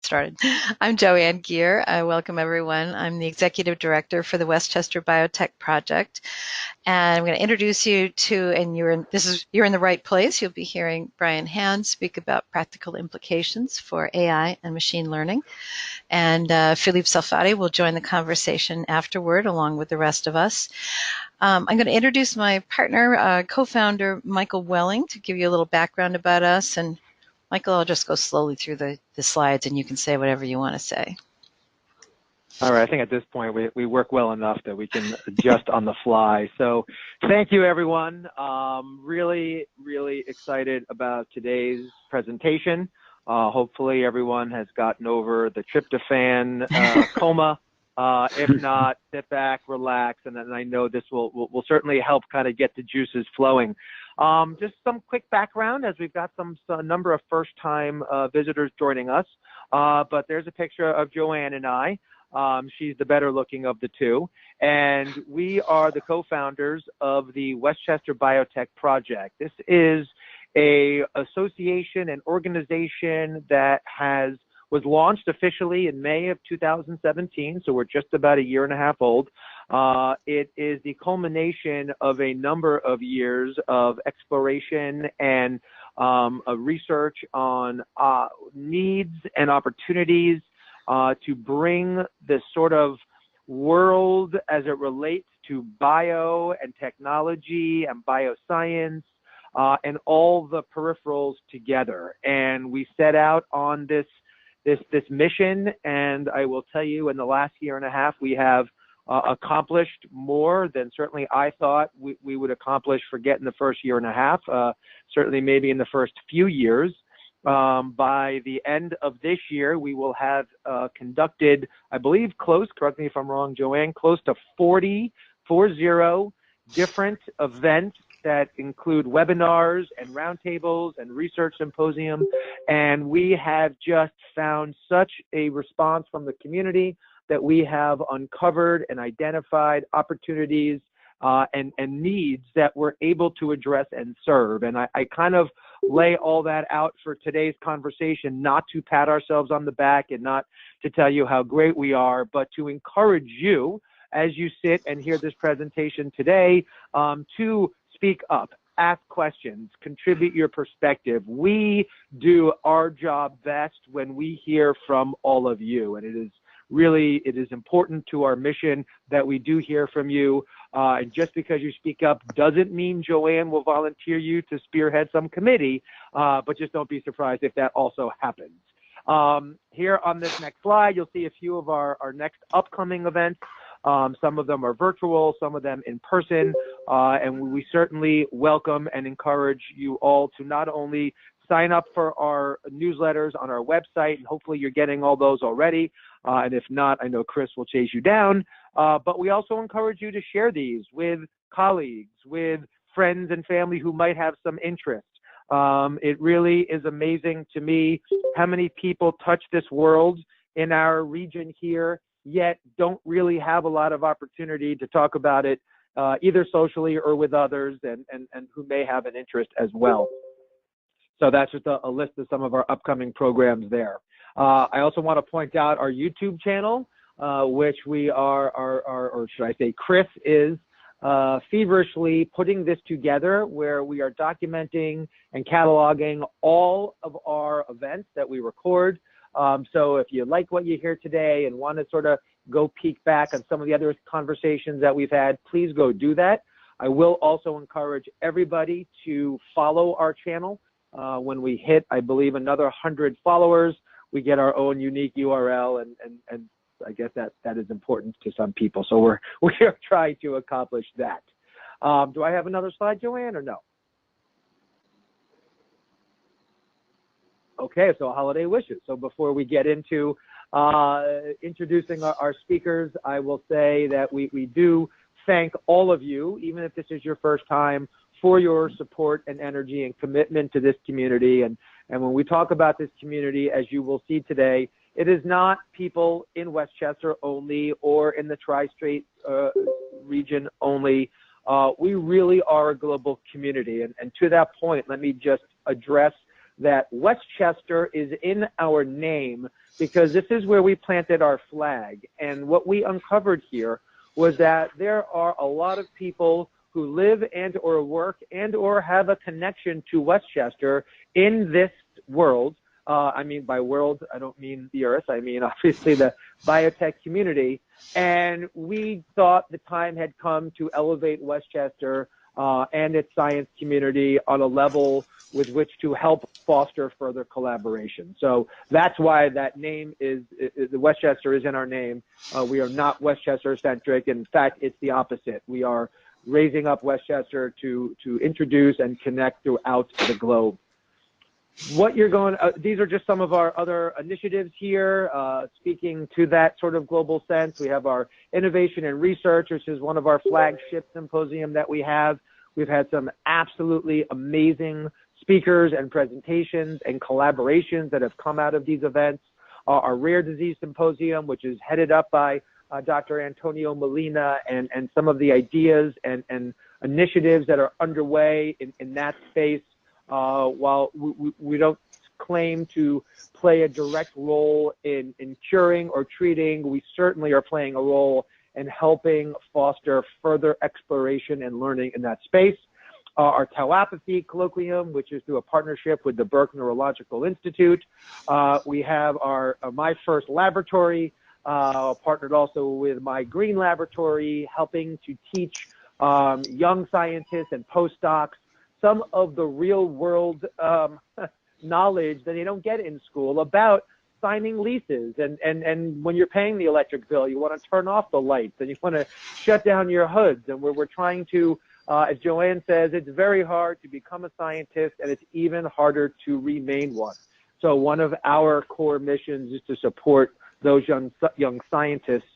started. I'm Joanne Geer. I welcome everyone. I'm the Executive Director for the Westchester Biotech project. And I'm going to introduce you to, and you're in the right place. You'll be hearing Brian Hand speak about practical implications for AI and machine learning. And Philippe Salphati will join the conversation afterward, along with the rest of us. I'm going to introduce my partner, co-founder Michael Welling, to give you a little background about us. And Michael, I'll just go slowly through the slides, and you can say whatever you want to say. All right, I think at this point we work well enough that we can adjust on the fly. So thank you, everyone. Really excited about today's presentation. Hopefully everyone has gotten over the tryptophan coma. If not, sit back, relax, and then I know this will certainly help kind of get the juices flowing. Just some quick background, as we've got a number of first-time visitors joining us. But there's a picture of Joanne and I. She's the better looking of the two. And we are the co-founders of the Westchester Biotech project. This is an association and organization that was launched officially in May of 2017, so we're just about a year and a half old. It is the culmination of a number of years of exploration and research on needs and opportunities to bring this sort of world as it relates to bio and technology and bioscience and all the peripherals together. And we set out on this mission, and I will tell you, in the last year and a half, we have accomplished more than certainly I thought we would accomplish for getting the first year and a half, certainly maybe in the first few years. By the end of this year, we will have conducted, I believe, correct me if I'm wrong, Joanne, close to 40 different events that include webinars and roundtables and research symposium. And we have just found such a response from the community that we have uncovered and identified opportunities and needs that we're able to address and serve. And I kind of lay all that out for today's conversation, not to pat ourselves on the back and not to tell you how great we are, but to encourage you as you sit and hear this presentation today to speak up, ask questions, contribute your perspective. We do our job best when we hear from all of you, and it is important to our mission that we do hear from you. And just because you speak up doesn't mean Joanne will volunteer you to spearhead some committee, but just don't be surprised if that also happens. Here on this next slide, you'll see a few of our next upcoming events. Some of them are virtual, some of them in person, and we certainly welcome and encourage you all to not only sign up for our newsletters on our website, and hopefully you're getting all those already, and if not, I know Chris will chase you down, but we also encourage you to share these with colleagues, with friends and family who might have some interest. It really is amazing to me how many people touch this world in our region here, yet don't really have a lot of opportunity to talk about it either socially or with others, and who may have an interest as well. So that's just a list of some of our upcoming programs there. I also want to point out our YouTube channel, which we or should I say Chris is feverishly putting this together, where we are documenting and cataloging all of our events that we record. So if you like what you hear today and want to sort of go peek back on some of the other conversations that we've had, please go do that. I will also encourage everybody to follow our channel. When we hit, I believe, another 100 followers, we get our own unique URL, and I guess that is important to some people. So we are trying to accomplish that. Do I have another slide, Joanne, or no? Okay, so holiday wishes. So before we get into introducing our speakers, I will say that we do thank all of you, even if this is your first time, for your support and energy and commitment to this community. And when we talk about this community, as you will see today, it is not people in Westchester only or in the tri-state region only. We really are a global community. And to that point, let me just address that Westchester is in our name because this is where we planted our flag. And what we uncovered here was that there are a lot of people who live and or work and or have a connection to Westchester in this world. I mean, by world, I don't mean the earth. I mean, obviously, the biotech community. And we thought the time had come to elevate Westchester and its science community on a level with which to help foster further collaboration. So that's why that name is, the Westchester is in our name. We are not Westchester-centric. In fact, it's the opposite. We are raising up Westchester to introduce and connect throughout the globe. What you're going, these are just some of our other initiatives here, speaking to that sort of global sense. We have our innovation and research, which is one of our flagship symposium that we have. We've had some absolutely amazing speakers and presentations and collaborations that have come out of these events. Our rare disease symposium, which is headed up by Dr. Antonio Molina, and some of the ideas and initiatives that are underway in that space. While we don't claim to play a direct role in curing or treating, we certainly are playing a role in helping foster further exploration and learning in that space. Our tauopathy colloquium, which is through a partnership with the Burke Neurological Institute. We have our My First Laboratory, partnered also with My Green Laboratory, helping to teach young scientists and postdocs some of the real world knowledge that they don't get in school about signing leases. And when you're paying the electric bill, you want to turn off the lights and you want to shut down your hoods. And we're trying to, as Joanne says, it's very hard to become a scientist and it's even harder to remain one. So one of our core missions is to support those young scientists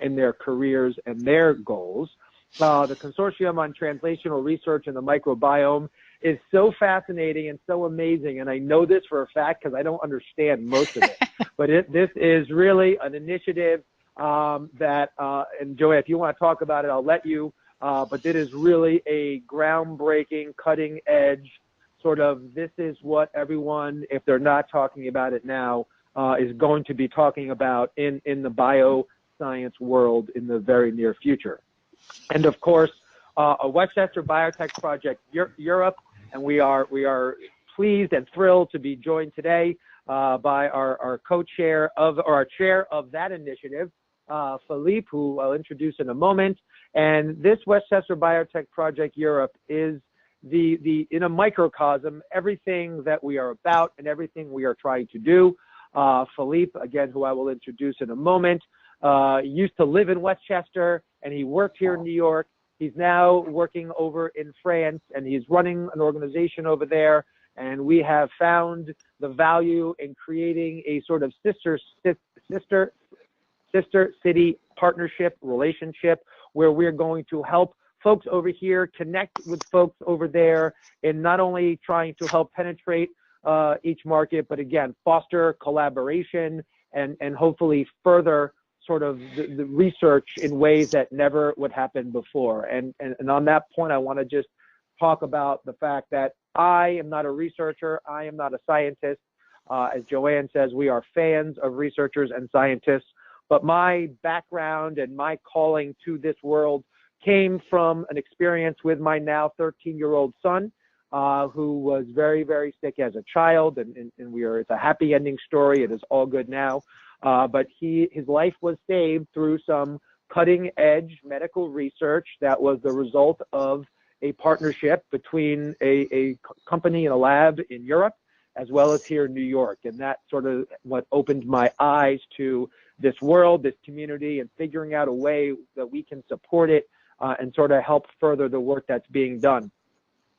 in their careers and their goals. The Consortium on Translational Research in the Microbiome is so fascinating and so amazing, and I know this for a fact because I don't understand most of it. But this is really an initiative that, and Joanne, if you want to talk about it, I'll let you, but it is really a groundbreaking, cutting edge sort of, this is what everyone, if they're not talking about it now, is going to be talking about in the bioscience world in the very near future. And of course, a Westchester Biotech Project Europe, and we are pleased and thrilled to be joined today by our co-chair of, or our chair of that initiative, Philippe, who I'll introduce in a moment. And this Westchester Biotech Project Europe is in a microcosm, everything that we are about and everything we are trying to do. Philippe, again, who I will introduce in a moment, used to live in Westchester, and he worked here in New York. He's now working over in France, and he's running an organization over there. And we have found the value in creating a sort of sister city partnership relationship where we're going to help folks over here connect with folks over there, and not only trying to help penetrate each market, but again, foster collaboration and hopefully further sort of the research in ways that never would happen before. And on that point, I want to just talk about the fact that I am not a researcher. I am not a scientist. As Joanne says, we are fans of researchers and scientists, but my background and my calling to this world came from an experience with my now 13-year-old son, who was very, very sick as a child, and it's a happy ending story. It is all good now. But his life was saved through some cutting edge medical research that was the result of a partnership between a company and a lab in Europe, as well as here in New York. And that sort of what opened my eyes to this world, this community, and figuring out a way that we can support it and sort of help further the work that's being done.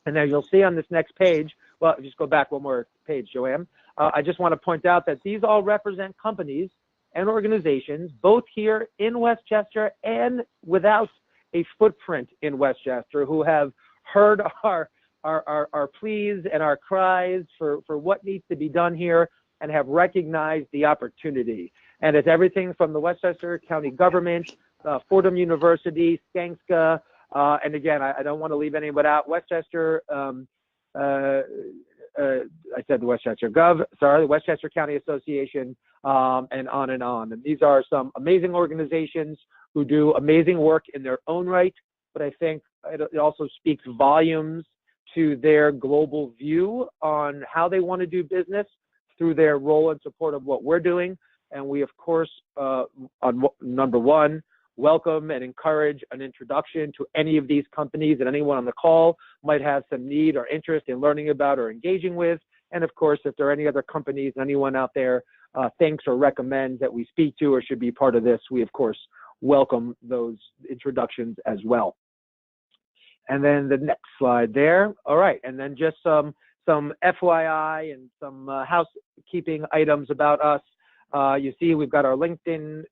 And then you'll see on this next page, well, just go back one more page, Joanne. I just want to point out that these all represent companies and organizations, both here in Westchester and without a footprint in Westchester, who have heard our pleas and our cries for what needs to be done here and have recognized the opportunity. And it's everything from the Westchester County government, Fordham University, Skanska, and again, I don't want to leave anyone out. Westchester, I said the Westchester Gov, sorry, the Westchester County Association, and on and on. And these are some amazing organizations who do amazing work in their own right, but I think it also speaks volumes to their global view on how they want to do business through their role and support of what we're doing. And we, of course, on number one, welcome and encourage an introduction to any of these companies that anyone on the call might have some need or interest in learning about or engaging with. And of course, if there are any other companies, anyone out there thinks or recommends that we speak to or should be part of this, we, of course, welcome those introductions as well. And then the next slide there. All right, and then just some FYI and some housekeeping items about us. You see we've got our LinkedIn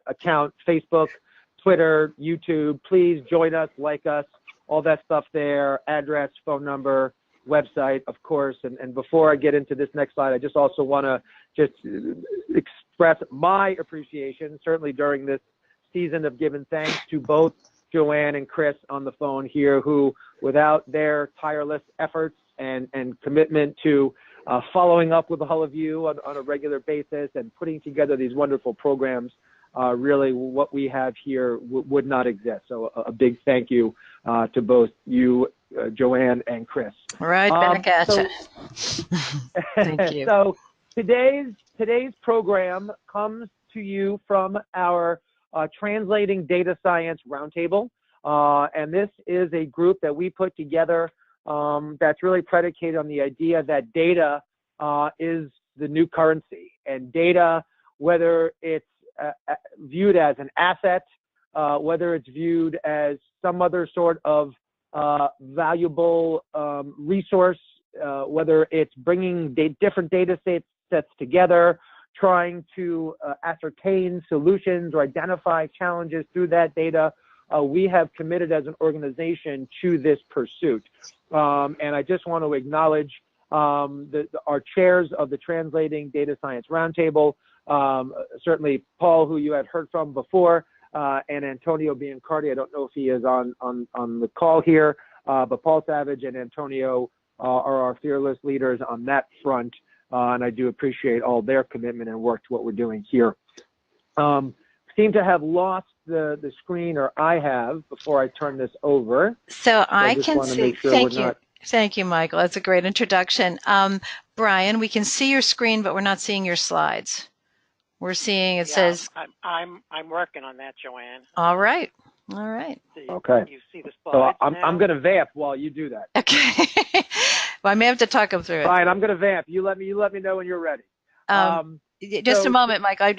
account, Facebook, Twitter, YouTube. Please join us, like us, all that stuff there, address, phone number, website, of course. And before I get into this next slide, I just also want to just express my appreciation, certainly during this season of giving thanks, to both Joanne and Chris on the phone here, who, without their tireless efforts and commitment to following up with all of you on a regular basis and putting together these wonderful programs, really what we have here would not exist. So a big thank you to both you, Joanne and Chris. Right back at you. Thank you. So today's program comes to you from our Translating Data Science Roundtable. And this is a group that we put together that's really predicated on the idea that data is the new currency. And data, whether it's viewed as an asset, whether it's viewed as some other sort of valuable resource, whether it's bringing different data sets together, trying to ascertain solutions or identify challenges through that data, we have committed as an organization to this pursuit. And I just want to acknowledge our chairs of the Translating Data Science Roundtable, certainly Paul, who you had heard from before, and Antonio Biancardi. I don't know if he is on the call here, but Paul Savage and Antonio are our fearless leaders on that front. And I do appreciate all their commitment and work to what we're doing here. Seem to have lost the screen, or I have, before I turn this over. So I can see. Thank you, Michael. That's a great introduction. Brian, we can see your screen, but we're not seeing your slides. We're seeing it says. I'm working on that, Joanne. All right. Okay. You see the slides. So I'm going to vamp while you do that. Okay. Well, I may have to talk them through it. Brian, I'm going to vamp. You let me know when you're ready. Just a moment, Mike. I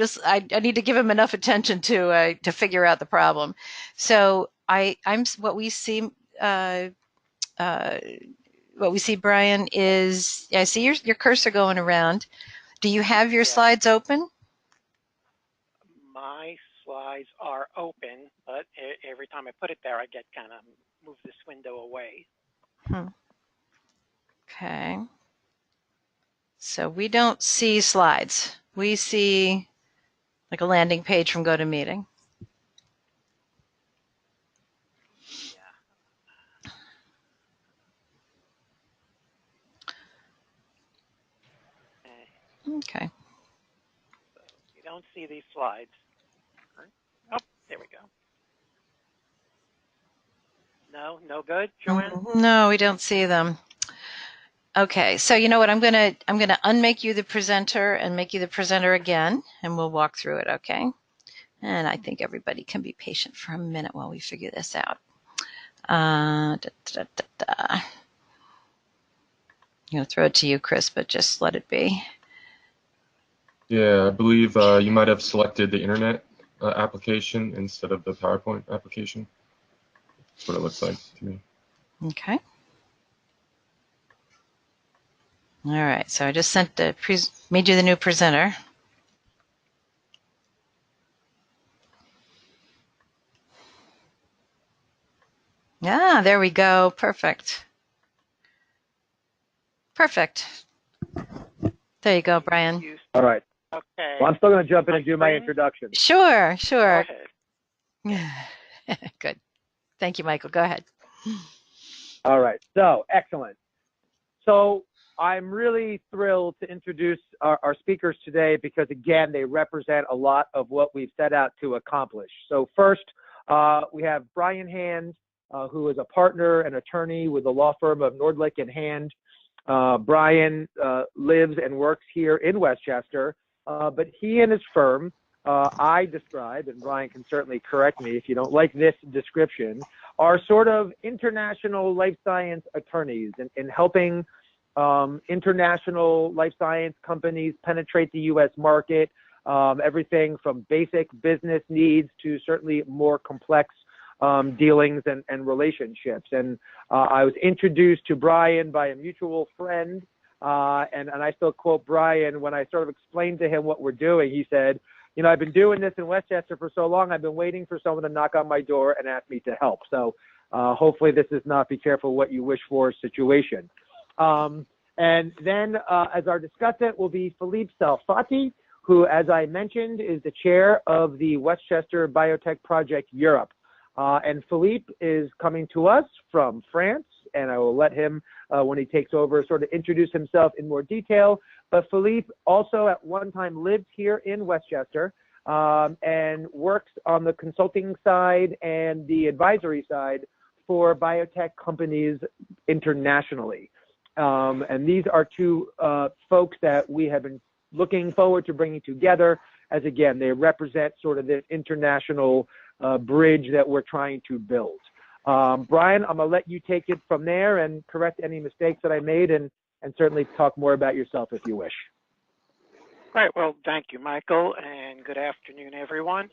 need to give him enough attention to figure out the problem. So what we see, Brian, is I see your cursor going around. Do you have your slides open? My slides are open, but every time I put it there, I get kind of move this window away. Okay. So we don't see slides. We see like a landing page from GoToMeeting. Yeah. Okay. So you don't see these slides. Oh, there we go. No good, Joanne? No, we don't see them. Okay, so you know what? I'm gonna unmake you the presenter and make you the presenter again, and we'll walk through it. Okay. And I think everybody can be patient for a minute while we figure this out. I'm gonna throw it to you, Chris, but just let it be. Yeah, I believe you might have selected the internet application instead of the PowerPoint application. That's what it looks like to me. Okay. All right, so I just made you the new presenter. Ah, there we go. Perfect. There you go, Brian. All right. Okay. Well, I'm still going to jump in and do my introduction. Sure. Go ahead. Good. Thank you, Michael. Go ahead. All right. So, excellent. So, I'm really thrilled to introduce our speakers today because, again, they represent a lot of what we've set out to accomplish. So first, we have Brian Hand, who is a partner and attorney with the law firm of Nordlicht and Hand. Brian lives and works here in Westchester, but he and his firm, I describe, and Brian can certainly correct me if you don't like this description, are sort of international life science attorneys in helping international life science companies penetrate the U.S. market, everything from basic business needs to certainly more complex dealings and relationships. And I was introduced to Brian by a mutual friend, and I still quote Brian when I sort of explained to him what we're doing. He said, you know, I've been doing this in Westchester for so long, I've been waiting for someone to knock on my door and ask me to help. So hopefully this is not be careful what you wish for situation. And then as our discussant will be Philippe Salphati, who, as I mentioned, is the chair of the Westchester Biotech Project Europe. And Philippe is coming to us from France, and I will let him, when he takes over, sort of introduce himself in more detail. But Philippe also at one time lived here in Westchester and works on the consulting side and the advisory side for biotech companies internationally. And these are two folks that we have been looking forward to bringing together, as again, they represent sort of this international bridge that we're trying to build. Brian, I'm gonna let you take it from there and correct any mistakes that I made and certainly talk more about yourself if you wish. Right, well, thank you, Michael, and good afternoon, everyone.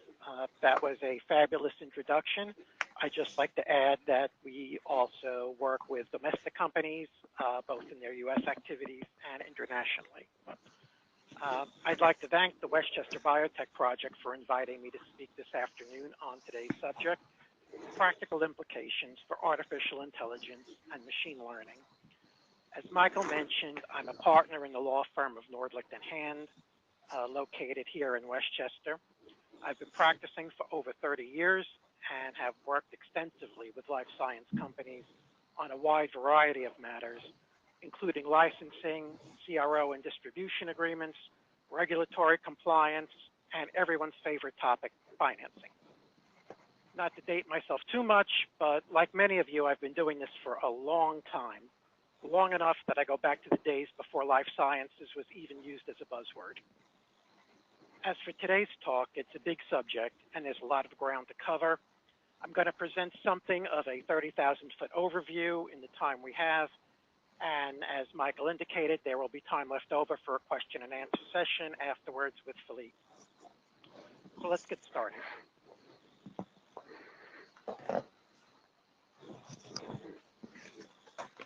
That was a fabulous introduction. I'd just like to add that we also work with domestic companies, both in their U.S. activities and internationally. I'd like to thank the Westchester Biotech Project for inviting me to speak this afternoon on today's subject, practical implications for artificial intelligence and machine learning. As Michael mentioned, I'm a partner in the law firm of Nordlicht and Hand, located here in Westchester. I've been practicing for over 30 years and have worked extensively with life science companies on a wide variety of matters, including licensing, CRO and distribution agreements, regulatory compliance, and everyone's favorite topic, financing. Not to date myself too much, but like many of you, I've been doing this for a long time, long enough that I go back to the days before life sciences was even used as a buzzword. As for today's talk, it's a big subject and there's a lot of ground to cover. I'm going to present something of a 30,000-foot overview in the time we have. And as Michael indicated, there will be time left over for a question and answer session afterwards with Philippe. So let's get started.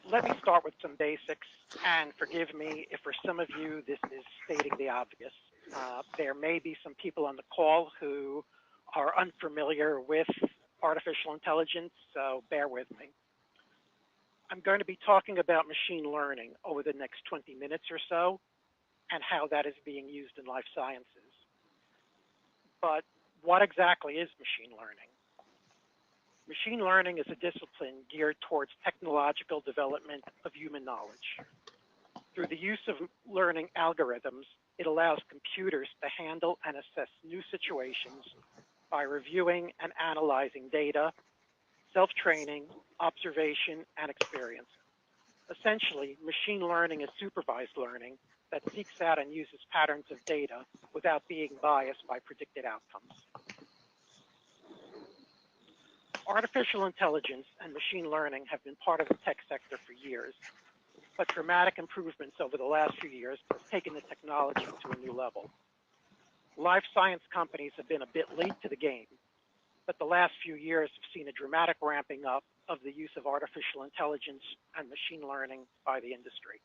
Let me start with some basics, and forgive me if for some of you this is stating the obvious. There may be some people on the call who are unfamiliar with artificial intelligence, so bear with me. I'm going to be talking about machine learning over the next 20 minutes or so and how that is being used in life sciences. But what exactly is machine learning? Machine learning is a discipline geared towards technological development of human knowledge. Through the use of learning algorithms, it allows computers to handle and assess new situations by reviewing and analyzing data, self-training, observation, and experience. Essentially, machine learning is supervised learning that seeks out and uses patterns of data without being biased by predicted outcomes. Artificial intelligence and machine learning have been part of the tech sector for years, but dramatic improvements over the last few years have taken the technology to a new level. Life science companies have been a bit late to the game, but the last few years have seen a dramatic ramping up of the use of artificial intelligence and machine learning by the industry.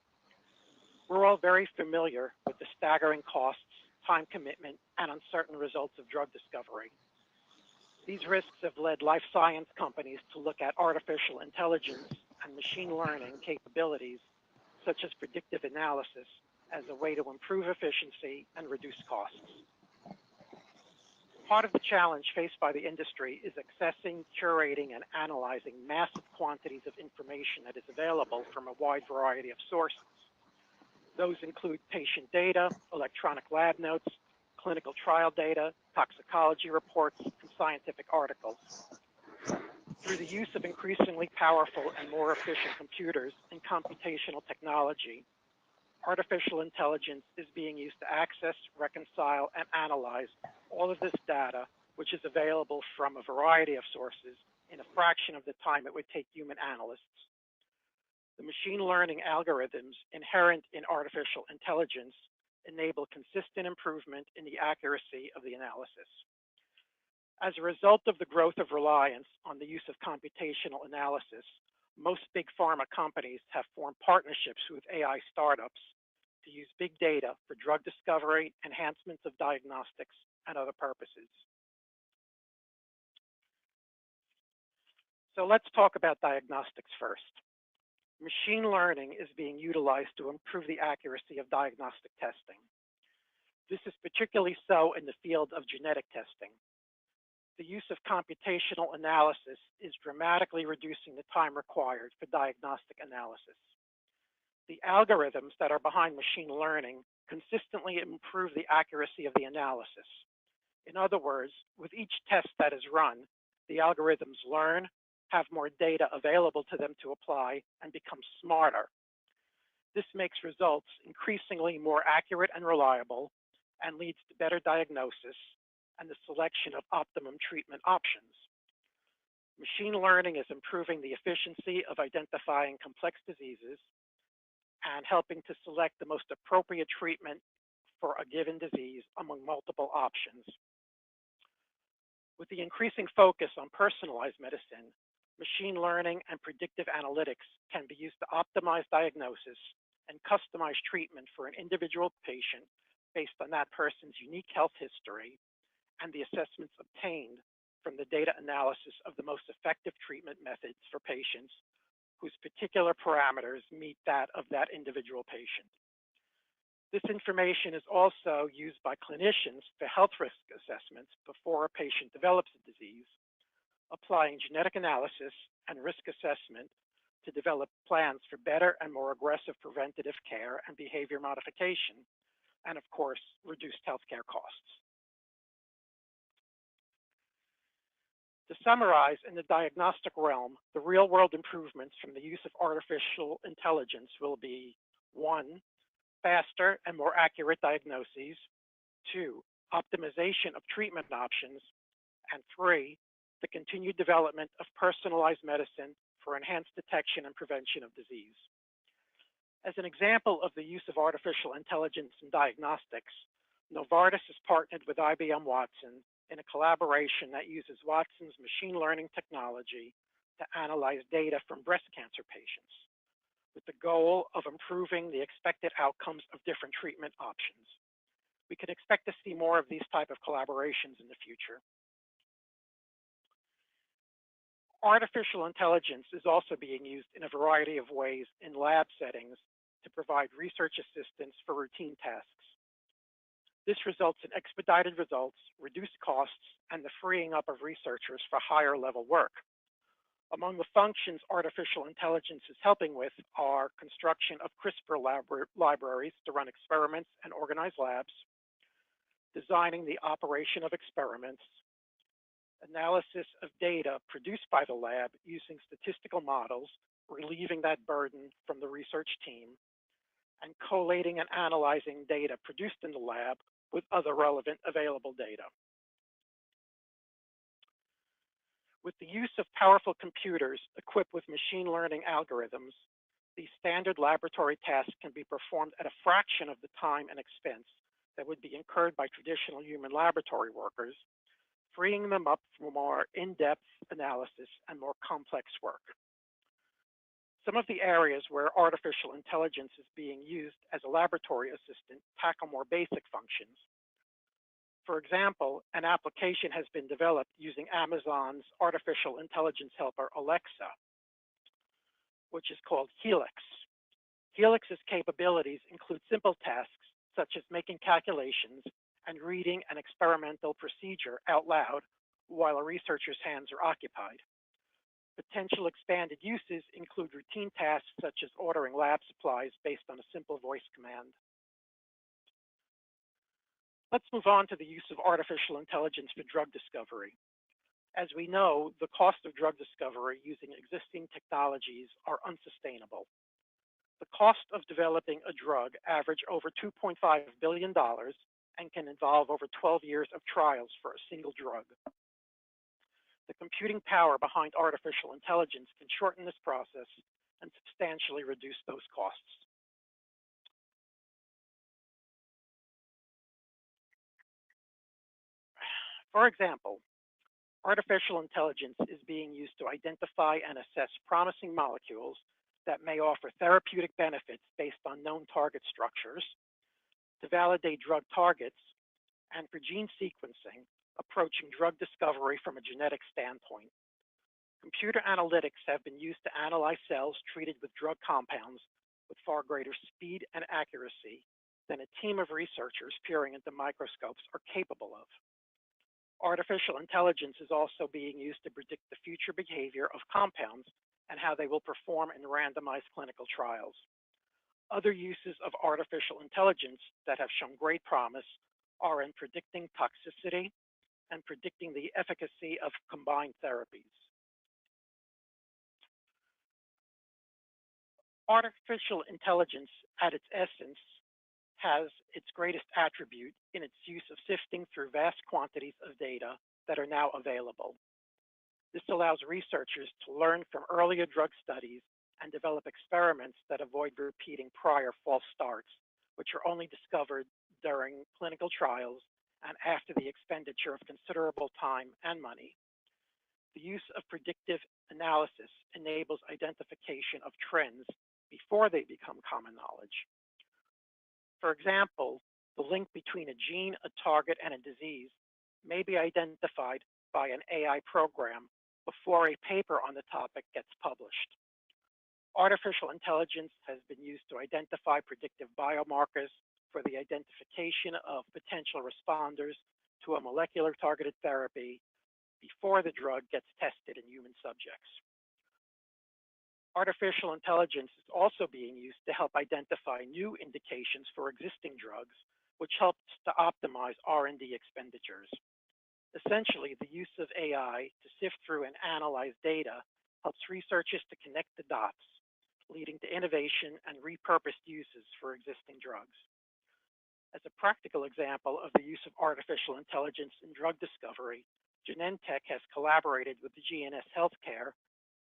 We're all very familiar with the staggering costs, time commitment, and uncertain results of drug discovery. These risks have led life science companies to look at artificial intelligence and machine learning capabilities, such as predictive analysis, as a way to improve efficiency and reduce costs. Part of the challenge faced by the industry is accessing, curating, and analyzing massive quantities of information that is available from a wide variety of sources. Those include patient data, electronic lab notes, clinical trial data, toxicology reports, and scientific articles. Through the use of increasingly powerful and more efficient computers and computational technology, artificial intelligence is being used to access, reconcile, and analyze all of this data, which is available from a variety of sources in a fraction of the time it would take human analysts. The machine learning algorithms inherent in artificial intelligence enable consistent improvement in the accuracy of the analysis. As a result of the growth of reliance on the use of computational analysis, most big pharma companies have formed partnerships with AI startups to use big data for drug discovery, enhancements of diagnostics, and other purposes. So let's talk about diagnostics first. Machine learning is being utilized to improve the accuracy of diagnostic testing. This is particularly so in the field of genetic testing. The use of computational analysis is dramatically reducing the time required for diagnostic analysis. The algorithms that are behind machine learning consistently improve the accuracy of the analysis. In other words, with each test that is run, the algorithms learn, have more data available to them to apply, and become smarter. This makes results increasingly more accurate and reliable and leads to better diagnosis and the selection of optimum treatment options. Machine learning is improving the efficiency of identifying complex diseases and helping to select the most appropriate treatment for a given disease among multiple options. With the increasing focus on personalized medicine, machine learning and predictive analytics can be used to optimize diagnosis and customize treatment for an individual patient based on that person's unique health history and the assessments obtained from the data analysis of the most effective treatment methods for patients whose particular parameters meet that of that individual patient. This information is also used by clinicians for health risk assessments before a patient develops a disease, applying genetic analysis and risk assessment to develop plans for better and more aggressive preventative care and behavior modification, and of course, reduced healthcare costs. To summarize, in the diagnostic realm, the real-world improvements from the use of artificial intelligence will be 1, faster and more accurate diagnoses, 2, optimization of treatment options, and 3, the continued development of personalized medicine for enhanced detection and prevention of disease. As an example of the use of artificial intelligence in diagnostics, Novartis has partnered with IBM Watson in a collaboration that uses Watson's machine learning technology to analyze data from breast cancer patients, with the goal of improving the expected outcomes of different treatment options. We can expect to see more of these type of collaborations in the future. Artificial intelligence is also being used in a variety of ways in lab settings to provide research assistance for routine tasks. This results in expedited results, reduced costs, and the freeing up of researchers for higher level work. Among the functions artificial intelligence is helping with are construction of CRISPR libraries to run experiments and organize labs, designing the operation of experiments, analysis of data produced by the lab using statistical models, relieving that burden from the research team, and collating and analyzing data produced in the lab with other relevant available data. With the use of powerful computers equipped with machine learning algorithms, these standard laboratory tasks can be performed at a fraction of the time and expense that would be incurred by traditional human laboratory workers, freeing them up for more in-depth analysis and more complex work. Some of the areas where artificial intelligence is being used as a laboratory assistant tackle more basic functions. For example, an application has been developed using Amazon's artificial intelligence helper, Alexa, which is called Helix. Helix's capabilities include simple tasks such as making calculations and reading an experimental procedure out loud while a researcher's hands are occupied. Potential expanded uses include routine tasks such as ordering lab supplies based on a simple voice command. Let's move on to the use of artificial intelligence for drug discovery. As we know, the cost of drug discovery using existing technologies are unsustainable. The cost of developing a drug average over $2.5 billion and can involve over 12 years of trials for a single drug. The computing power behind artificial intelligence can shorten this process and substantially reduce those costs. For example, artificial intelligence is being used to identify and assess promising molecules that may offer therapeutic benefits based on known target structures, to validate drug targets, and for gene sequencing, approaching drug discovery from a genetic standpoint. Computer analytics have been used to analyze cells treated with drug compounds with far greater speed and accuracy than a team of researchers peering into microscopes are capable of. Artificial intelligence is also being used to predict the future behavior of compounds and how they will perform in randomized clinical trials. Other uses of artificial intelligence that have shown great promise are in predicting toxicity and predicting the efficacy of combined therapies. Artificial intelligence, at its essence, has its greatest attribute in its use of sifting through vast quantities of data that are now available. This allows researchers to learn from earlier drug studies and develop experiments that avoid repeating prior false starts, which are only discovered during clinical trials and after the expenditure of considerable time and money. The use of predictive analysis enables identification of trends before they become common knowledge. For example, the link between a gene, a target, and a disease may be identified by an AI program before a paper on the topic gets published. Artificial intelligence has been used to identify predictive biomarkers for the identification of potential responders to a molecular targeted therapy before the drug gets tested in human subjects. Artificial intelligence is also being used to help identify new indications for existing drugs, which helps to optimize R&D expenditures. Essentially, the use of AI to sift through and analyze data helps researchers to connect the dots, leading to innovation and repurposed uses for existing drugs. As a practical example of the use of artificial intelligence in drug discovery, Genentech has collaborated with the GNS Healthcare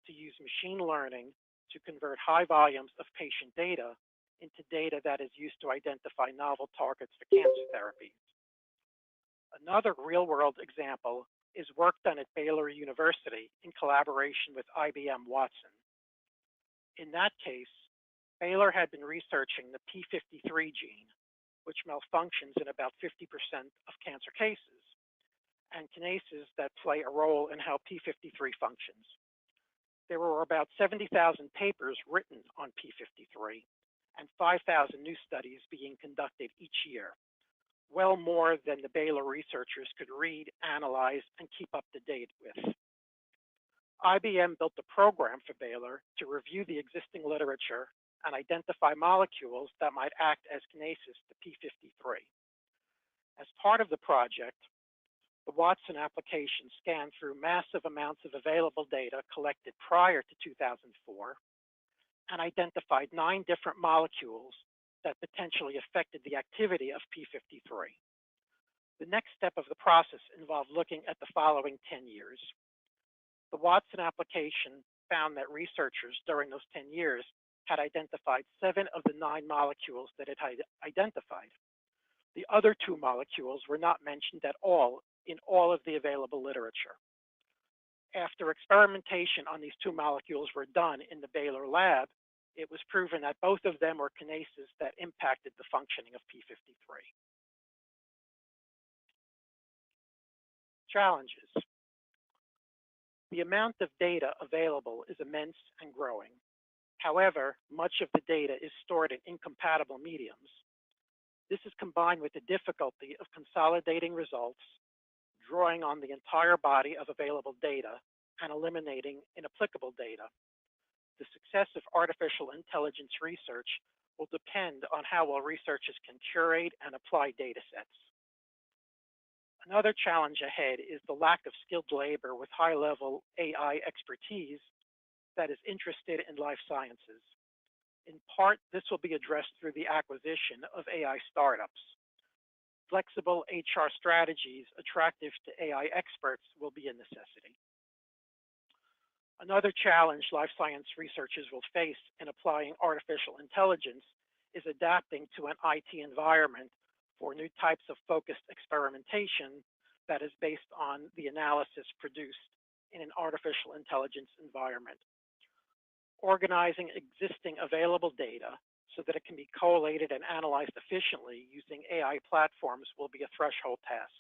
to use machine learning to convert high volumes of patient data into data that is used to identify novel targets for cancer therapies. Another real-world example is work done at Baylor University in collaboration with IBM Watson. In that case, Baylor had been researching the p53 gene, which malfunctions in about 50% of cancer cases, and kinases that play a role in how p53 functions. There were about 70,000 papers written on p53 and 5,000 new studies being conducted each year, well more than the Baylor researchers could read, analyze, and keep up to date with. IBM built a program for Baylor to review the existing literature and identify molecules that might act as kinases to p53. As part of the project, the Watson application scanned through massive amounts of available data collected prior to 2004 and identified 9 different molecules that potentially affected the activity of p53. The next step of the process involved looking at the following 10 years. The Watson application found that researchers during those 10 years had identified 7 of the 9 molecules that it had identified. The other 2 molecules were not mentioned at all in all of the available literature. After experimentation on these 2 molecules were done in the Baylor lab, it was proven that both of them were kinases that impacted the functioning of p53. Challenges. The amount of data available is immense and growing. However, much of the data is stored in incompatible mediums. This is combined with the difficulty of consolidating results, drawing on the entire body of available data, and eliminating inapplicable data. The success of artificial intelligence research will depend on how well researchers can curate and apply data sets. Another challenge ahead is the lack of skilled labor with high-level AI expertise that is interested in life sciences. In part, this will be addressed through the acquisition of AI startups. Flexible HR strategies attractive to AI experts will be a necessity. Another challenge life science researchers will face in applying artificial intelligence is adapting to an IT environment for new types of focused experimentation that is based on the analysis produced in an artificial intelligence environment. Organizing existing available data so that it can be collated and analyzed efficiently using AI platforms will be a threshold task.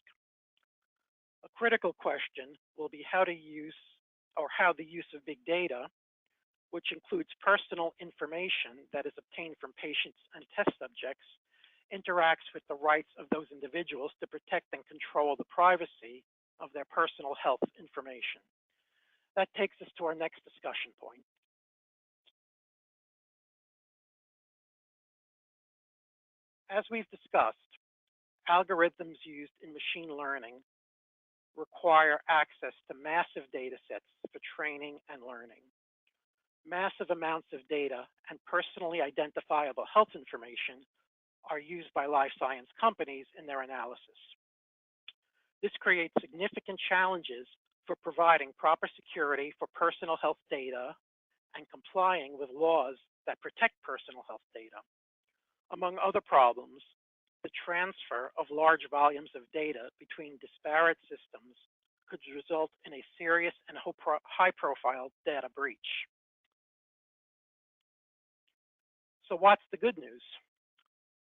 A critical question will be how the use of big data, which includes personal information that is obtained from patients and test subjects, interacts with the rights of those individuals to protect and control the privacy of their personal health information. That takes us to our next discussion point. As we've discussed, algorithms used in machine learning require access to massive data sets for training and learning. Massive amounts of data and personally identifiable health information are used by life science companies in their analysis. This creates significant challenges for providing proper security for personal health data and complying with laws that protect personal health data. Among other problems, the transfer of large volumes of data between disparate systems could result in a serious and high-profile data breach. So what's the good news?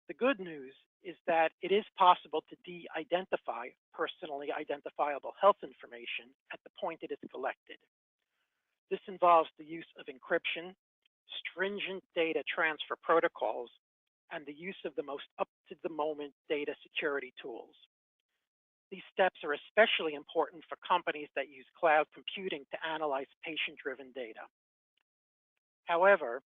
The good news is that it is possible to de-identify personally identifiable health information at the point it is collected. This involves the use of encryption, stringent data transfer protocols, and the use of the most up-to-the-moment data security tools. These steps are especially important for companies that use cloud computing to analyze patient-driven data. However,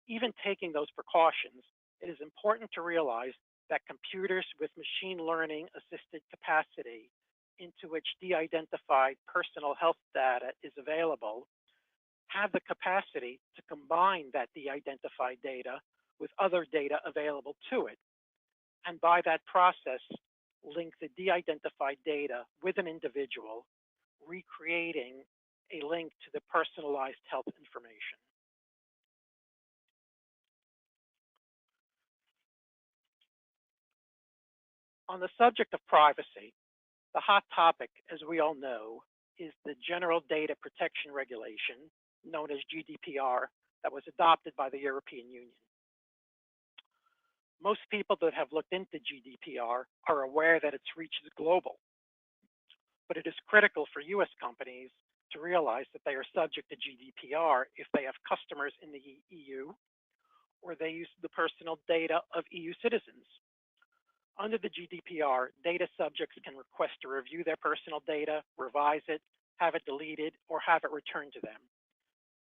even taking those precautions, it is important to realize that computers with machine learning assisted capacity into which de-identified personal health data is available have the capacity to combine that de-identified data with other data available to it, and by that process, link the de-identified data with an individual, recreating a link to the personalized health information. On the subject of privacy, the hot topic, as we all know, is the General Data Protection Regulation, known as GDPR, that was adopted by the European Union. Most people that have looked into GDPR are aware that its reach is global, but it is critical for US companies to realize that they are subject to GDPR if they have customers in the EU or they use the personal data of EU citizens. Under the GDPR, data subjects can request to review their personal data, revise it, have it deleted, or have it returned to them.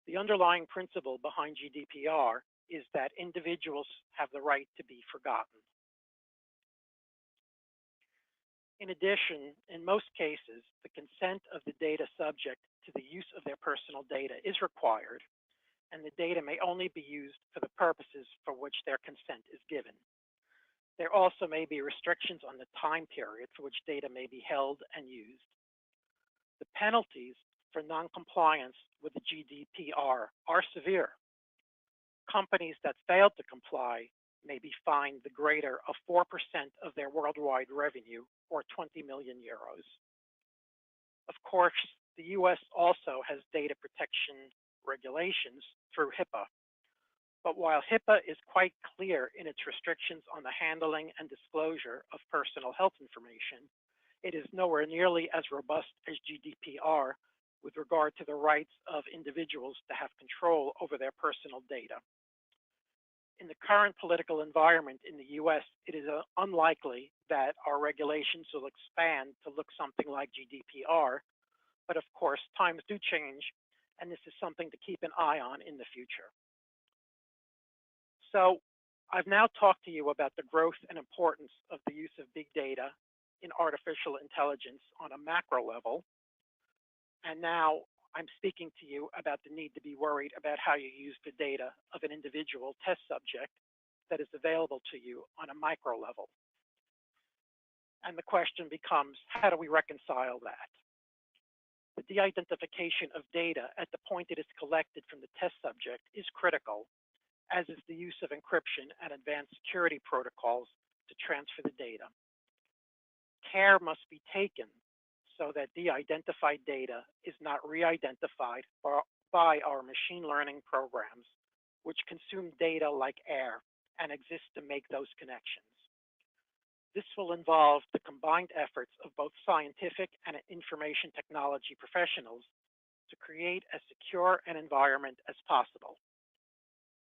The underlying principle behind GDPR is that individuals have the right to be forgotten. In addition, in most cases, the consent of the data subject to the use of their personal data is required, and the data may only be used for the purposes for which their consent is given. There also may be restrictions on the time period for which data may be held and used. The penalties for non-compliance with the GDPR are severe. Companies that fail to comply may be fined the greater of 4% of their worldwide revenue, or 20 million euros. Of course, the US also has data protection regulations through HIPAA. But while HIPAA is quite clear in its restrictions on the handling and disclosure of personal health information, it is nowhere nearly as robust as GDPR with regard to the rights of individuals to have control over their personal data. In the current political environment in the US, it is unlikely that our regulations will expand to look something like GDPR, but of course, times do change, and this is something to keep an eye on in the future. So I've now talked to you about the growth and importance of the use of big data in artificial intelligence on a macro level. And now I'm speaking to you about the need to be worried about how you use the data of an individual test subject that is available to you on a micro level. And the question becomes, how do we reconcile that? The de-identification of data at the point it is collected from the test subject is critical, as is the use of encryption and advanced security protocols to transfer the data. Care must be taken so that de-identified data is not re-identified by our machine learning programs, which consume data like air and exist to make those connections. This will involve the combined efforts of both scientific and information technology professionals to create as secure an environment as possible.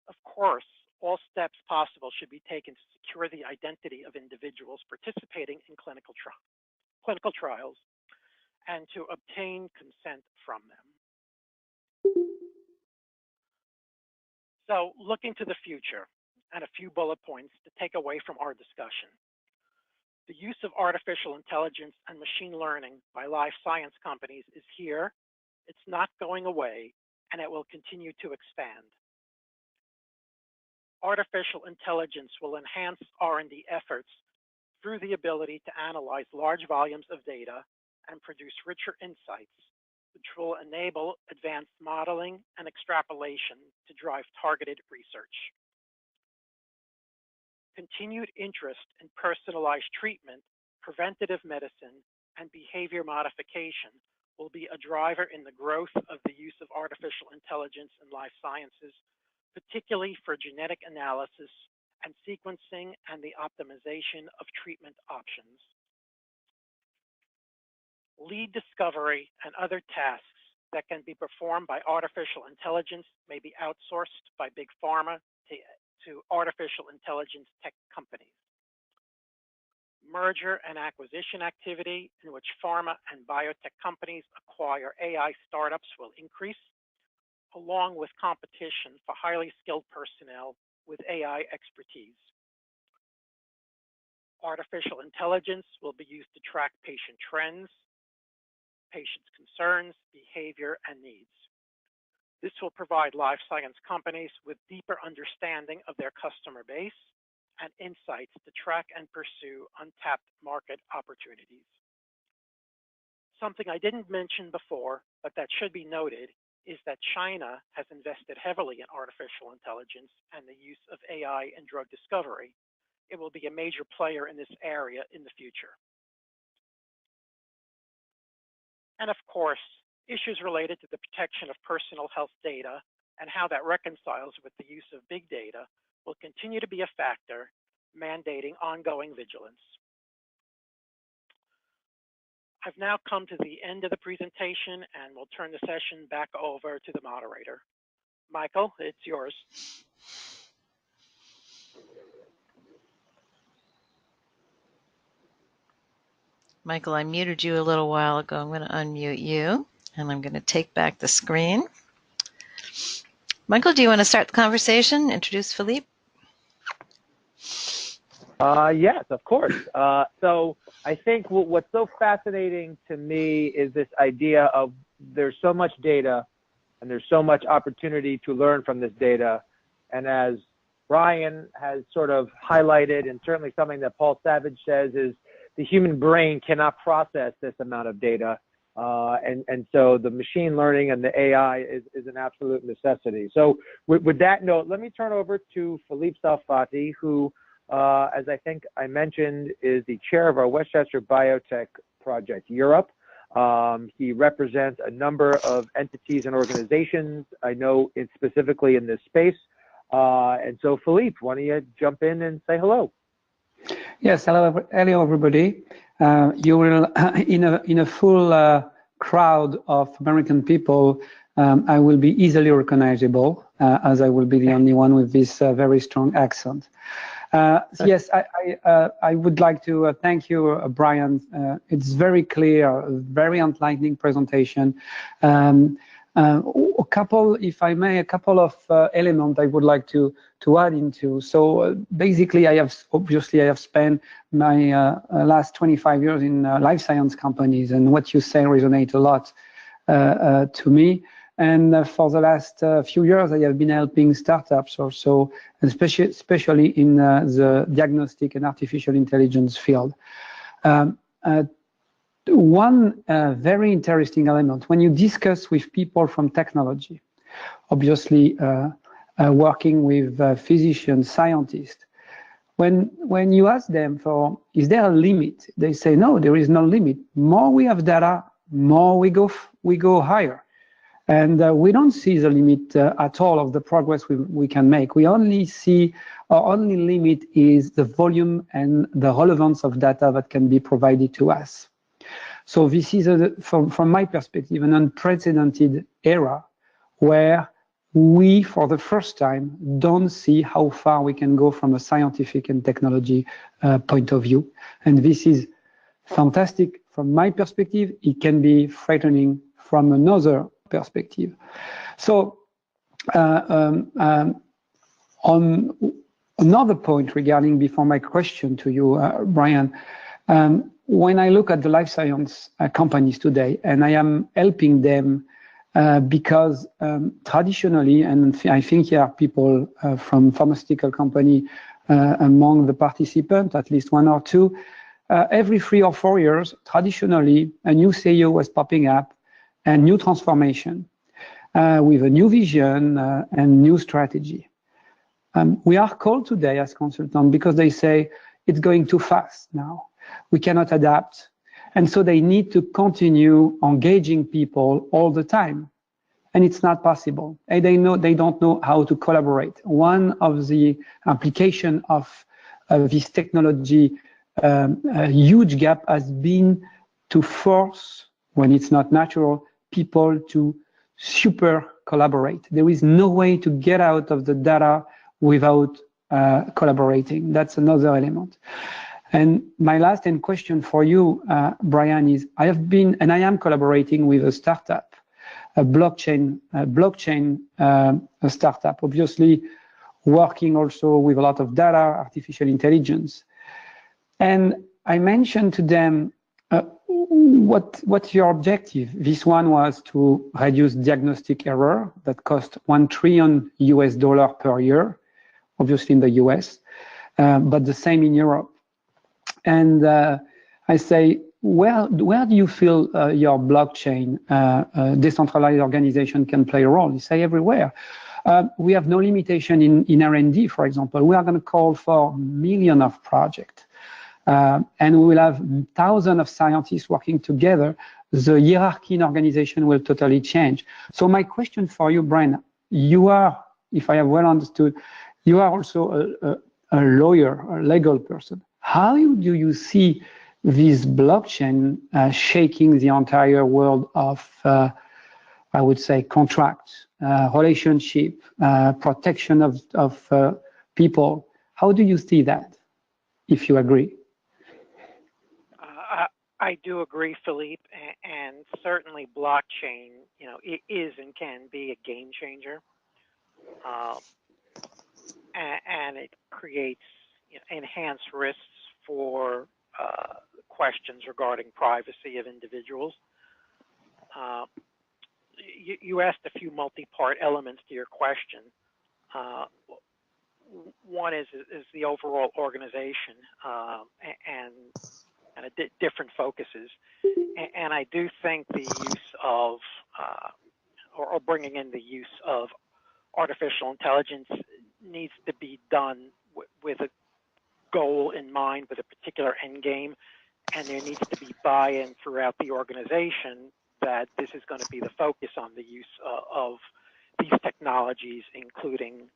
Of course, all steps possible should be taken to secure the identity of individuals participating in clinical trials and to obtain consent from them. So looking to the future, and a few bullet points to take away from our discussion. The use of artificial intelligence and machine learning by life science companies is here, it's not going away, and it will continue to expand. Artificial intelligence will enhance R&D efforts through the ability to analyze large volumes of data and produce richer insights, which will enable advanced modeling and extrapolation to drive targeted research. Continued interest in personalized treatment, preventative medicine, and behavior modification will be a driver in the growth of the use of artificial intelligence in life sciences, particularly for genetic analysis and sequencing and the optimization of treatment options. Lead discovery and other tasks that can be performed by artificial intelligence may be outsourced by big pharma to artificial intelligence tech companies. Merger and acquisition activity in which pharma and biotech companies acquire AI startups will increase, along with competition for highly skilled personnel with AI expertise. Artificial intelligence will be used to track patient trends, patients' concerns, behavior, and needs. This will provide life science companies with deeper understanding of their customer base and insights to track and pursue untapped market opportunities. Something I didn't mention before, but that should be noted, is that China has invested heavily in artificial intelligence and the use of AI in drug discovery. It will be a major player in this area in the future. And of course, issues related to the protection of personal health data and how that reconciles with the use of big data will continue to be a factor, mandating ongoing vigilance. I've now come to the end of the presentation and we'll turn the session back over to the moderator. Michael, it's yours. Michael, I muted you a little while ago. I'm going to unmute you, and I'm going to take back the screen. Michael, do you want to start the conversation? Introduce Philippe? Yes, of course. So I think what's so fascinating to me is this idea of there's so much data and there's so much opportunity to learn from this data. And as Brian has sort of highlighted, and certainly something that Paul Savage says, is the human brain cannot process this amount of data. And so the machine learning and the AI is an absolute necessity. So with that note, let me turn over to Philippe Salphati, who, as I think I mentioned, is the chair of our Westchester Biotech Project Europe. He represents a number of entities and organizations, I know it's specifically in this space. And so Philippe, why don't you jump in and say hello? Yes, hello everybody. You will, in a full crowd of American people, I will be easily recognizable, as I will be the only one with this very strong accent. Yes, I would like to thank you, Brian. It's very clear, very enlightening presentation. A couple, if I may, a couple of elements I would like to add into. So basically, I have spent my last 25 years in life science companies, and what you say resonates a lot to me. And for the last few years, I have been helping startups also, especially in the diagnostic and artificial intelligence field. One very interesting element, when you discuss with people from technology, obviously working with physicians, scientists, when you ask them for, is there a limit? They say, no, there is no limit. More we have data, more we go higher. And we don't see the limit at all of the progress we can make. We only see our only limit is the volume and the relevance of data that can be provided to us. So this is, from my perspective, an unprecedented era where we, for the first time, don't see how far we can go from a scientific and technology point of view. And this is fantastic from my perspective. It can be frightening from another perspective. So on another point regarding, before my question to you, Brian, when I look at the life science companies today, and I am helping them because traditionally, and I think here are people from pharmaceutical company among the participants, at least one or two, every 3 or 4 years, traditionally, a new CEO was popping up and new transformation with a new vision and new strategy. We are called today as consultants because they say it's going too fast now. We cannot adapt. And so they need to continue engaging people all the time. And it's not possible. And they don't know how to collaborate. One of the application of this technology, a huge gap has been to force, when it's not natural, people to super collaborate. There is no way to get out of the data without collaborating. That's another element. And my last question for you, Brian, is I am collaborating with a startup, a blockchain startup, obviously working also with a lot of data, artificial intelligence. And I mentioned to them, what's your objective? This one was to reduce diagnostic error that cost $1 trillion per year, obviously in the US, but the same in Europe. And I say, where do you feel your blockchain decentralized organization can play a role? You say everywhere. We have no limitation in R&D, for example. We are going to call for millions of projects. And we will have thousands of scientists working together. The hierarchy in organization will totally change. So my question for you, Brian, you are, if I have well understood, you are also a lawyer, a legal person. How do you see this blockchain shaking the entire world of, I would say, contracts, relationship, protection of people? How do you see that, if you agree? I do agree, Philippe, and certainly blockchain, it is and can be a game changer, and it creates enhanced risks for questions regarding privacy of individuals. You asked a few multi-part elements to your question. One is the overall organization and different focuses. And I do think the use of, or bringing in the use of artificial intelligence needs to be done with a goal in mind, with a particular end game, and there needs to be buy-in throughout the organization that this is going to be the focus on the use of these technologies, including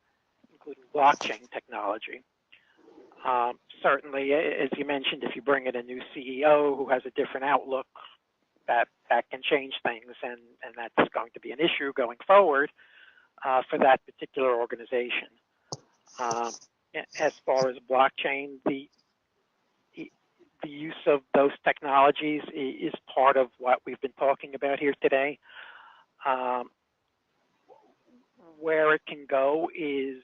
blockchain technology. Certainly, as you mentioned, if you bring in a new CEO who has a different outlook, that can change things, and that's going to be an issue going forward for that particular organization. as far as blockchain, the use of those technologies is part of what we've been talking about here today. Where it can go is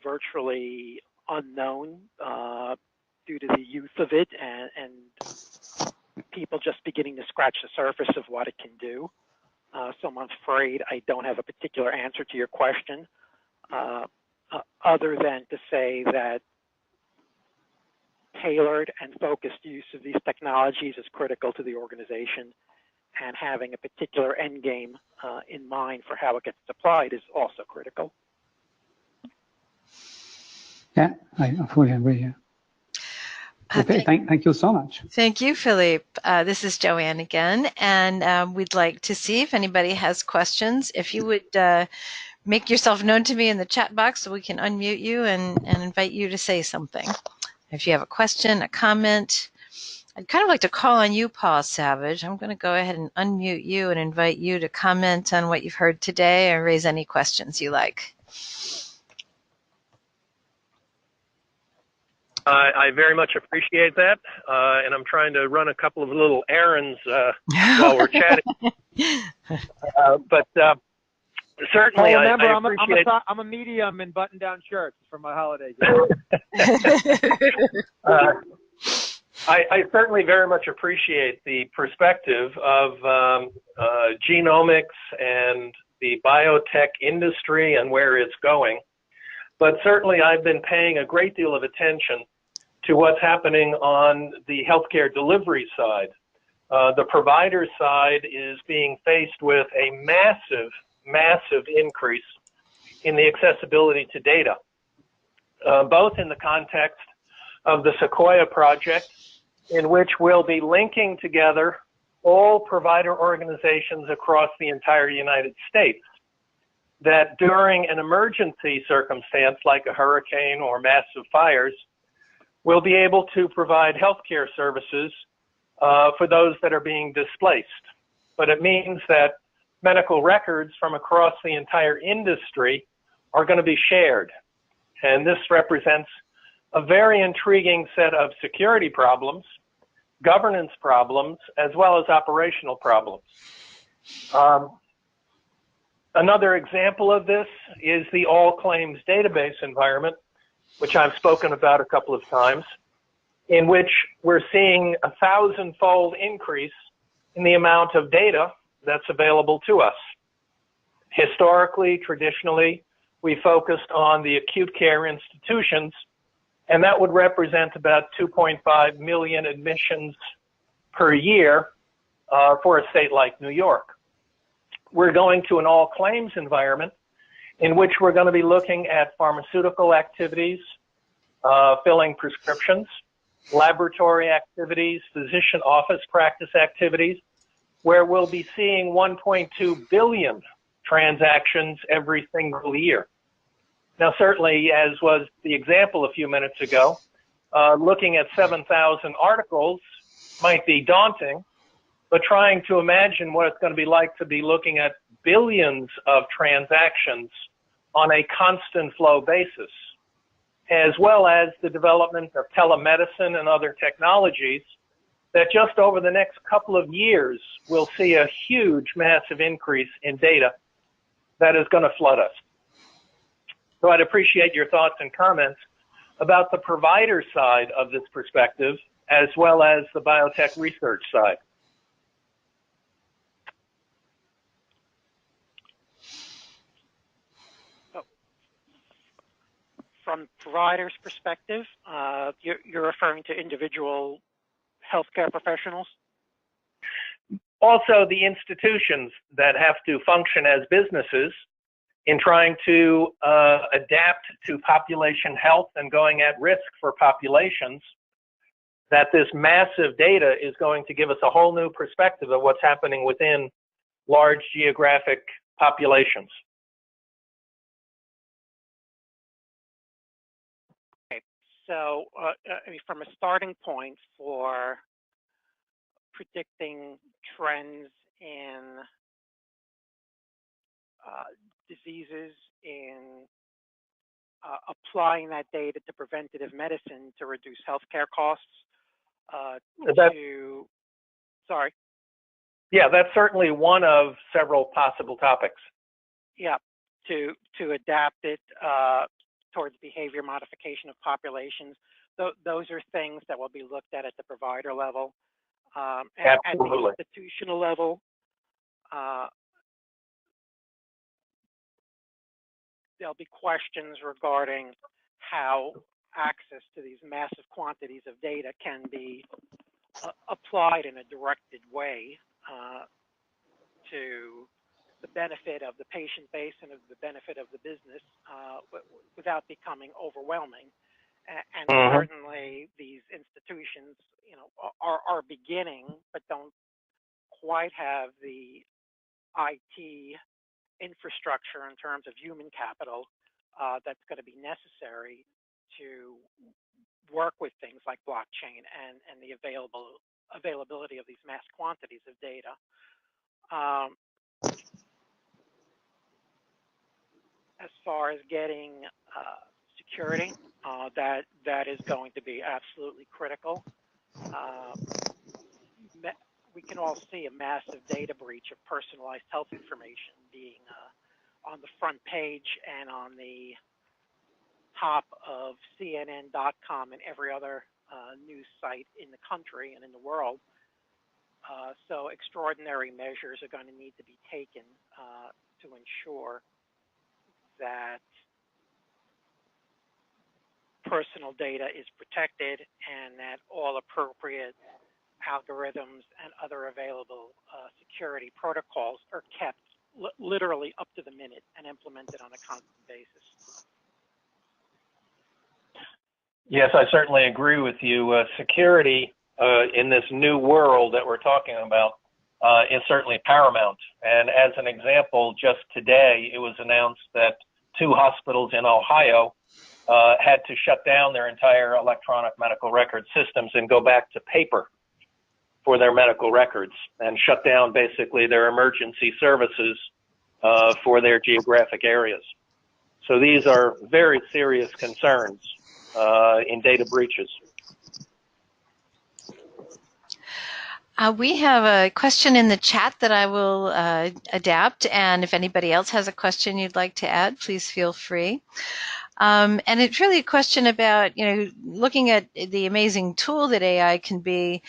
virtually unknown due to the use of it and people just beginning to scratch the surface of what it can do. So I'm afraid I don't have a particular answer to your question, other than to say that tailored and focused use of these technologies is critical to the organization, and having a particular end game in mind for how it gets applied is also critical. Yeah, I fully agree. Yeah. Okay, thank you so much. Thank you, Philippe. This is Joanne again, and we'd like to see if anybody has questions. If you would make yourself known to me in the chat box so we can unmute you and invite you to say something. If you have a question, a comment, I'd kind of like to call on you, Paul Savage. I'm going to go ahead and unmute you and invite you to comment on what you've heard today or raise any questions you like. I very much appreciate that, and I'm trying to run a couple of little errands while we're chatting. But certainly, Paul, remember, I appreciate... I'm a medium in button-down shirts for my holiday gift. I certainly very much appreciate the perspective of genomics and the biotech industry and where it's going. But certainly I've been paying a great deal of attention to what's happening on the healthcare delivery side. The provider side is being faced with a massive increase in the accessibility to data, both in the context of the Sequoia project, in which we'll be linking together all provider organizations across the entire United States, that during an emergency circumstance like a hurricane or massive fires, we'll be able to provide healthcare services for those that are being displaced. But it means that medical records from across the entire industry are going to be shared. And this represents a very intriguing set of security problems, governance problems, as well as operational problems. Another example of this is the all claims database environment, which I've spoken about a couple of times, in which we're seeing a 1,000-fold increase in the amount of data that's available to us. Historically, traditionally, we focused on the acute care institutions, and that would represent about 2.5 million admissions per year for a state like New York. We're going to an all claims environment in which we're going to be looking at pharmaceutical activities, filling prescriptions, laboratory activities, physician office practice activities, where we'll be seeing 1.2 billion transactions every single year. Now, certainly, as was the example a few minutes ago, looking at 7,000 articles might be daunting, but trying to imagine what it's going to be like to be looking at billions of transactions on a constant flow basis, as well as the development of telemedicine and other technologies that just over the next couple of years will see a huge, massive increase in data that is going to flood us. So I'd appreciate your thoughts and comments about the provider side of this perspective, as well as the biotech research side. From providers' perspective, you're referring to individual healthcare professionals? Also, the institutions that have to function as businesses in trying to adapt to population health and going at risk for populations, that this massive data is going to give us a whole new perspective of what's happening within large geographic populations. Okay, so I mean, from a starting point for predicting trends in diseases in applying that data to preventative medicine to reduce healthcare costs. Sorry. Yeah, that's certainly one of several possible topics. Yeah, to adapt it towards behavior modification of populations. Those are things that will be looked at the provider level. At the institutional level, there'll be questions regarding how access to these massive quantities of data can be applied in a directed way to the benefit of the patient base and of the benefit of the business without becoming overwhelming. And certainly these institutions, are beginning, but don't quite have the IT infrastructure in terms of human capital that's going to be necessary to work with things like blockchain and the availability of these mass quantities of data. As far as getting security, that is going to be absolutely critical. We can all see a massive data breach of personalized health information being on the front page and on the top of CNN.com and every other news site in the country and in the world. So extraordinary measures are going to need to be taken to ensure that personal data is protected and that all appropriate algorithms and other available security protocols are kept literally up to the minute and implemented on a constant basis. Yes, I certainly agree with you. Security in this new world that we're talking about is certainly paramount. And as an example, just today it was announced that 2 hospitals in Ohio had to shut down their entire electronic medical record systems and go back to paper for their medical records and shut down basically their emergency services for their geographic areas. So these are very serious concerns in data breaches. We have a question in the chat that I will adapt, and if anybody else has a question you'd like to add, please feel free. And it's really a question about, looking at the amazing tool that AI can be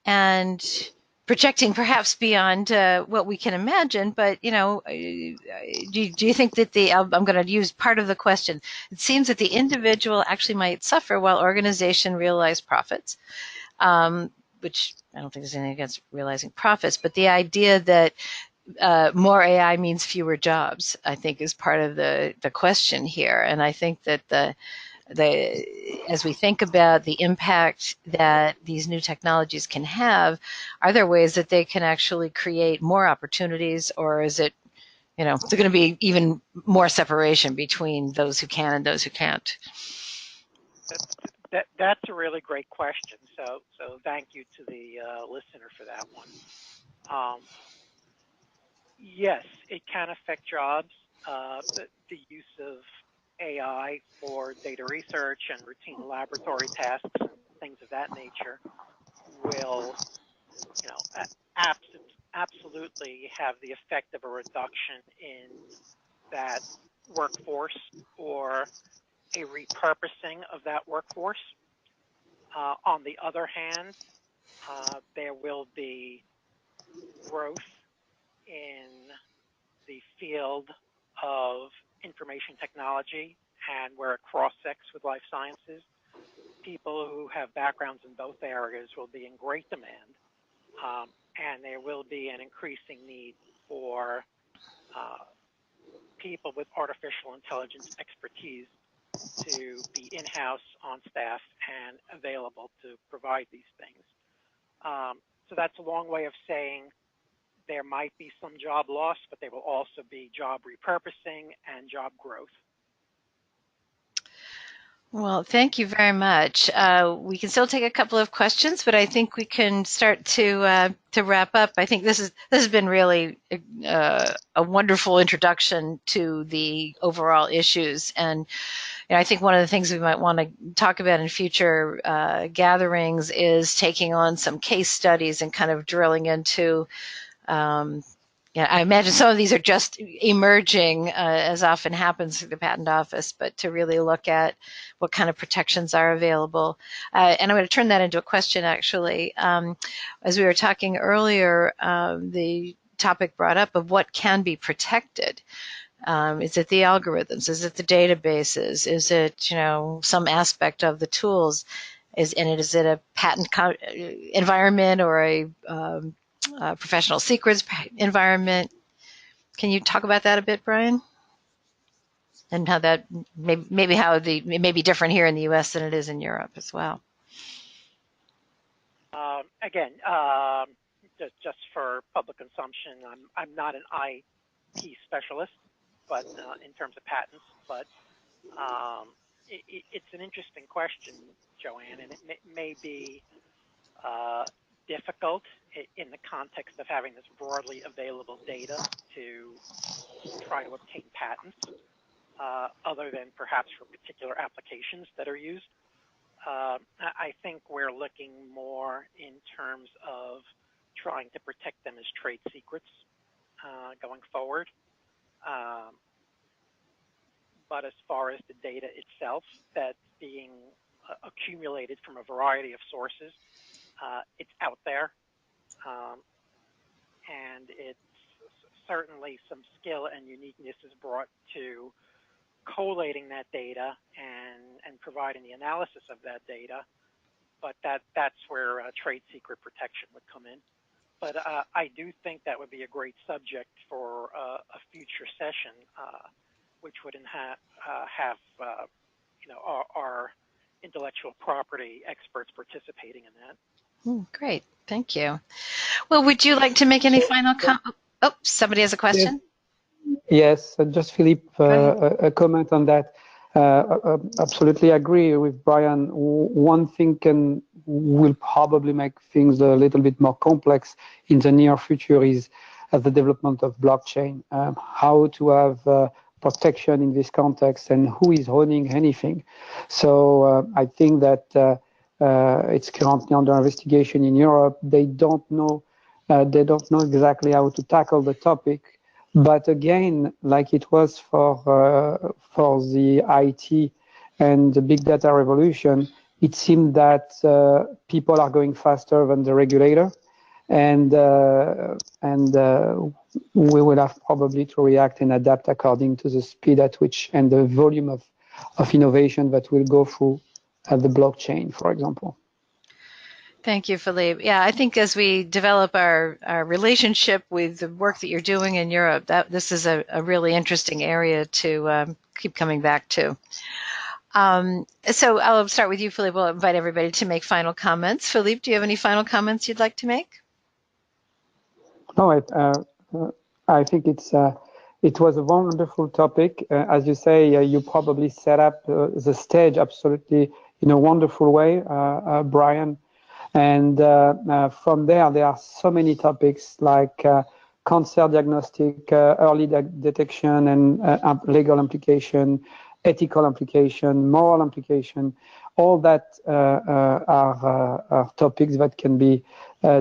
and projecting perhaps beyond what we can imagine. But, do you think that I'm going to use part of the question. It seems that the individual actually might suffer while organization realize profits, which I don't think there's anything against realizing profits, but the idea that more AI means fewer jobs, I think, is part of the question here. And I think that as we think about the impact that these new technologies can have, are there ways that they can actually create more opportunities, or is it, there's going to be even more separation between those who can and those who can't? That's a really great question. So thank you to the listener for that one. Yes, it can affect jobs. The use of AI for data research and routine laboratory tasks and things of that nature will, absolutely have the effect of a reduction in that workforce or a repurposing of that workforce. On the other hand, there will be growth in the field of information technology, and where it cross-sects with life sciences. People who have backgrounds in both areas will be in great demand, and there will be an increasing need for people with artificial intelligence expertise to be in-house, on staff, and available to provide these things. So that's a long way of saying there might be some job loss, but there will also be job repurposing and job growth. Well, thank you very much. We can still take a couple of questions, but I think we can start to wrap up. I think this has been really a wonderful introduction to the overall issues, and I think one of the things we might want to talk about in future gatherings is taking on some case studies and kind of drilling into. I imagine some of these are just emerging, as often happens through the patent office, but to really look at what kind of protections are available. And I'm going to turn that into a question, actually. As we were talking earlier, the topic brought up of what can be protected. Is it the algorithms? Is it the databases? Is it, some aspect of the tools? Is it a patent environment or a professional secrets environment? Can you talk about that a bit, Brian? And how that maybe it may be different here in the U.S. than it is in Europe as well. Again, just for public consumption, I'm not an IP specialist, but in terms of patents, but it's an interesting question, Joanne, and it may be difficult in the context of having this broadly available data to try to obtain patents, other than perhaps for particular applications that are used. I think we're looking more in terms of trying to protect them as trade secrets going forward. But as far as the data itself that's being accumulated from a variety of sources, it's out there, and it's certainly some skill and uniqueness is brought to collating that data and providing the analysis of that data, but that's where trade secret protection would come in. But I do think that would be a great subject for a future session, which would have our intellectual property experts participating in that. Great, thank you. Well, would you like to make any final comment? Oh, somebody has a question? Yes, just Philippe, a comment on that. Absolutely agree with Brian. One thing will probably make things a little bit more complex in the near future is the development of blockchain. How to have protection in this context and who is owning anything. So I think that it's currently under investigation in Europe. They don't know exactly how to tackle the topic. But again, like it was for the IT and the big data revolution, it seemed that people are going faster than the regulator, and we will have probably to react and adapt according to the speed at which and the volume of innovation that will go through the blockchain, for example. Thank you, Philippe. Yeah, I think as we develop our relationship with the work that you're doing in Europe, this is a really interesting area to keep coming back to. So I'll start with you, Philippe. We'll invite everybody to make final comments. Philippe, do you have any final comments you'd like to make? No, I think it was a wonderful topic. As you say, you probably set up the stage absolutely in a wonderful way, Brian. And from there are so many topics like cancer diagnostic, early detection and legal implication, ethical implication, moral implication. All that are topics that can be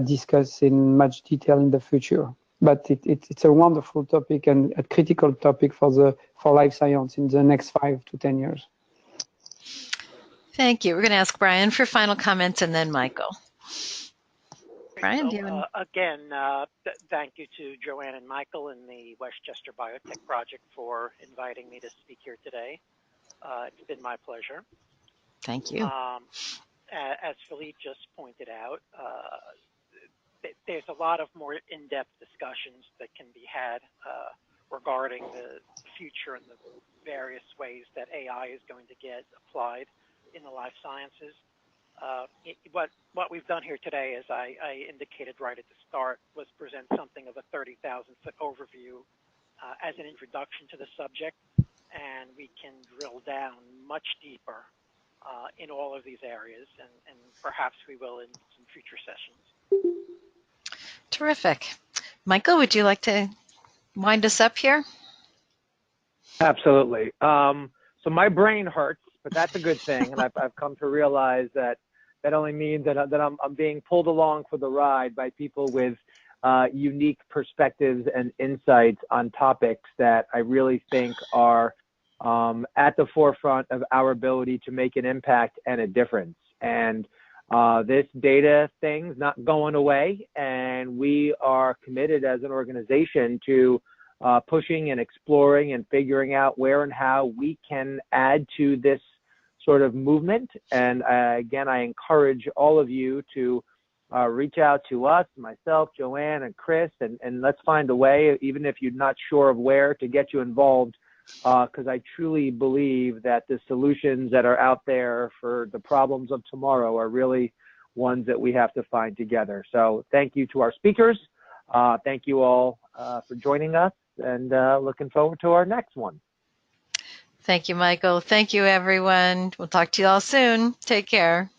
discussed in much detail in the future. But it's a wonderful topic and a critical topic for life science in the next 5 to 10 years. Thank you. We're going to ask Brian for final comments and then Michael. Brian, do you have again, thank you to Joanne and Michael and the Westchester Biotech Project for inviting me to speak here today. It's been my pleasure. Thank you. As Philippe just pointed out, there's a lot of more in-depth discussions that can be had regarding the future and the various ways that AI is going to get applied in the life sciences. What we've done here today, as I indicated right at the start, was present something of a 30,000-foot overview as an introduction to the subject, and we can drill down much deeper in all of these areas, and perhaps we will in some future sessions. Terrific. Michael, would you like to wind us up here? Absolutely. So my brain hurts, but that's a good thing. And I've come to realize that that only means that I'm being pulled along for the ride by people with unique perspectives and insights on topics that I really think are at the forefront of our ability to make an impact and a difference. And this data thing's not going away, and we are committed as an organization to pushing and exploring and figuring out where and how we can add to this sort of movement. And again, I encourage all of you to reach out to us, myself, Joanne, and Chris, and let's find a way, even if you're not sure of where, to get you involved, because I truly believe that the solutions that are out there for the problems of tomorrow are really ones that we have to find together. So thank you to our speakers. Thank you all for joining us, and looking forward to our next one. Thank you, Michael. Thank you, everyone. We'll talk to you all soon. Take care.